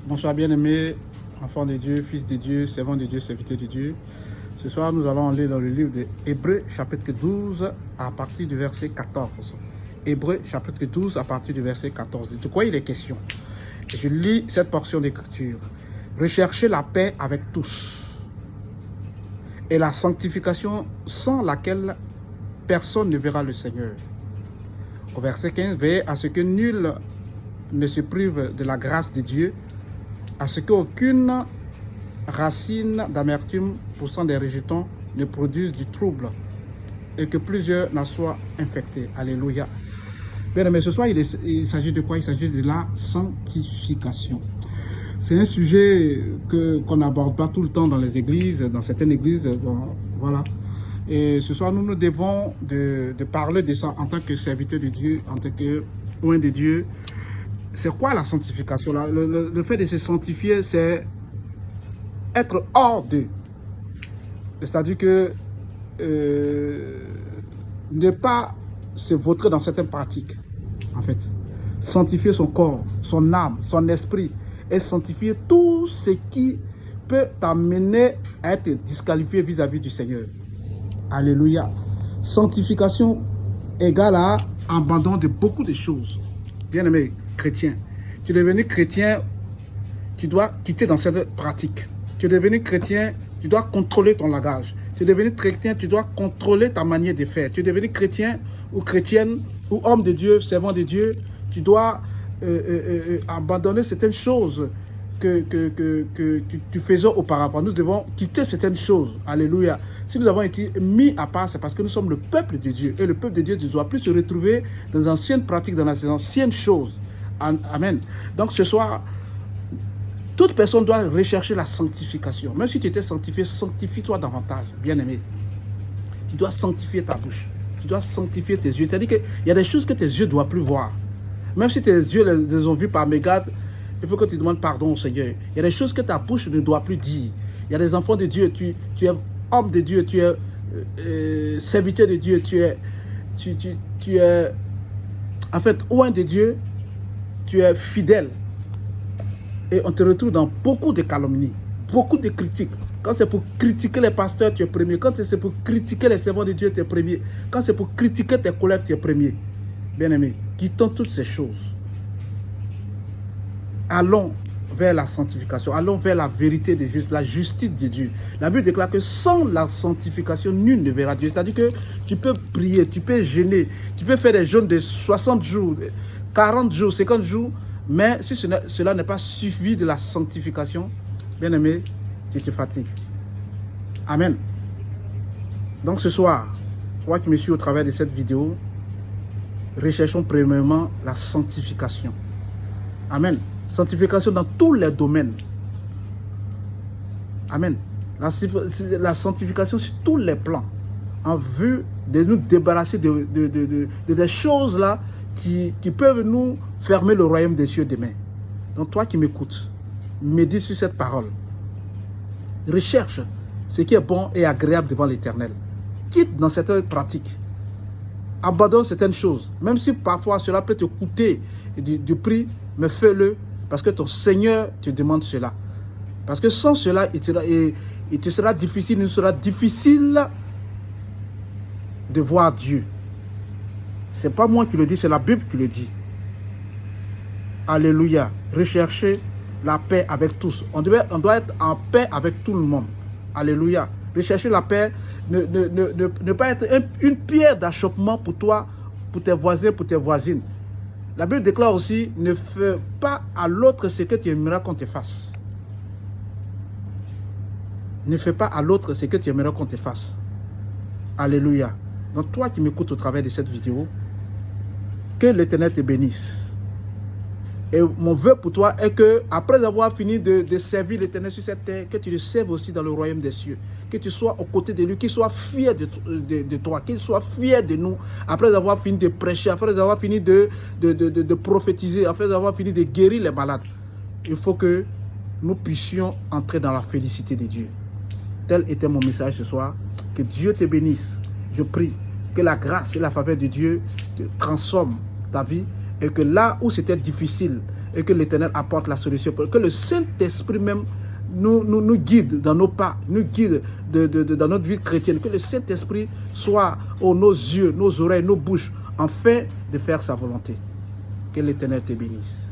Bonsoir bien-aimés, enfants de Dieu, fils de Dieu, servants de Dieu, serviteurs de Dieu. Ce soir, nous allons aller dans le livre de Hébreux, chapitre 12, à partir du verset 14. Hébreux, chapitre 12, à partir du verset 14. De quoi il est question? Je lis cette portion d'écriture. Recherchez la paix avec tous et la sanctification sans laquelle personne ne verra le Seigneur. Au verset 15, veillez à ce que nul ne se prive de la grâce de Dieu, à ce qu'aucune racine d'amertume poussant des rejetons ne produise du trouble et que plusieurs n'en soient infectés. Alléluia. Bien, mais ce soir, il s'agit de quoi? Il s'agit de la sanctification. C'est un sujet qu'on n'aborde pas tout le temps dans les églises, dans certaines églises. Bon, voilà. Et ce soir, nous devons de parler de ça en tant que serviteur de Dieu, en tant que loin de Dieu. C'est quoi la sanctification? Le fait de se sanctifier, c'est être hors d'eux. C'est-à-dire que ne pas se vautrer dans certaines pratiques, en fait. Sanctifier son corps, son âme, son esprit, et sanctifier tout ce qui peut t'amener à être disqualifié vis-à-vis du Seigneur. Alléluia. Sanctification égale à abandon de beaucoup de choses. Bien-aimé chrétien, tu es devenu chrétien, tu dois quitter dans cette pratique. Tu es devenu chrétien, tu dois contrôler ton langage. Tu es devenu chrétien, tu dois contrôler ta manière de faire. Tu es devenu chrétien ou chrétienne ou homme de Dieu, servant de Dieu, tu dois abandonner certaines choses que tu faisais auparavant. Nous devons quitter certaines choses. Alléluia. Si nous avons été mis à part, c'est parce que nous sommes le peuple de Dieu. Et le peuple de Dieu ne doit plus se retrouver dans les anciennes pratiques, dans les anciennes choses. Amen. Donc ce soir, toute personne doit rechercher la sanctification. Même si tu étais sanctifié, sanctifie-toi davantage, bien-aimé. Tu dois sanctifier ta bouche. Tu dois sanctifier tes yeux. C'est-à-dire qu'il y a des choses que tes yeux ne doivent plus voir. Même si tes yeux les ont vues par mégarde, il faut que tu demandes pardon au Seigneur. Il y a des choses que ta bouche ne doit plus dire. Il y a des enfants de Dieu, tu es homme de Dieu, tu es serviteur de Dieu, tu es en fait loin de Dieu, tu es fidèle. Et on te retrouve dans beaucoup de calomnies, beaucoup de critiques. Quand c'est pour critiquer les pasteurs, tu es premier. Quand c'est pour critiquer les servants de Dieu, tu es premier. Quand c'est pour critiquer tes collègues, tu es premier. Bien-aimé, quittons toutes ces choses. Allons vers la sanctification, allons vers la vérité de Dieu, la justice de Dieu. La Bible déclare que sans la sanctification, nul ne verra Dieu. C'est-à-dire que tu peux prier, tu peux jeûner, tu peux faire des jeûnes de 60 jours, 40 jours, 50 jours, mais si cela n'est pas suivi de la sanctification, bien-aimé, tu te fatigues. Amen. Donc ce soir, toi qui me suis au travers de cette vidéo, recherchons premièrement la sanctification. Amen. Sanctification dans tous les domaines. Amen. La sanctification sur tous les plans. En vue de nous débarrasser de des choses là qui peuvent nous fermer le royaume des cieux demain. Donc toi qui m'écoutes, médite sur cette parole. Recherche ce qui est bon et agréable devant l'Éternel. Quitte dans certaines pratiques. Abandonne certaines choses. Même si parfois cela peut te coûter du prix, mais fais-le parce que ton Seigneur te demande cela. Parce que sans cela, il te sera difficile, il nous sera difficile de voir Dieu. Ce n'est pas moi qui le dis, c'est la Bible qui le dit. Alléluia. Recherchez la paix avec tous. On doit être en paix avec tout le monde. Alléluia. Rechercher la paix, ne pas être une pierre d'achoppement pour toi, pour tes voisins, pour tes voisines. La Bible déclare aussi, ne fais pas à l'autre ce que tu aimerais qu'on te fasse. Ne fais pas à l'autre ce que tu aimerais qu'on te fasse. Alléluia. Donc toi qui m'écoutes au travers de cette vidéo, que l'Éternel te bénisse. Et mon vœu pour toi est que, après avoir fini de servir l'Éternel sur cette terre, que tu le serves aussi dans le royaume des cieux. Que tu sois aux côtés de lui, qu'il soit fier de toi, qu'il soit fier de nous. Après avoir fini de prêcher, après avoir fini de prophétiser, après avoir fini de guérir les malades. Il faut que nous puissions entrer dans la félicité de Dieu. Tel était mon message ce soir. Que Dieu te bénisse. Je prie que la grâce et la faveur de Dieu te transforment ta vie. Et que là où c'était difficile, et que l'Éternel apporte la solution. Que le Saint-Esprit même nous guide dans nos pas, nous guide dans notre vie chrétienne. Que le Saint-Esprit soit nos yeux, nos oreilles, nos bouches, afin de faire sa volonté. Que l'Éternel te bénisse.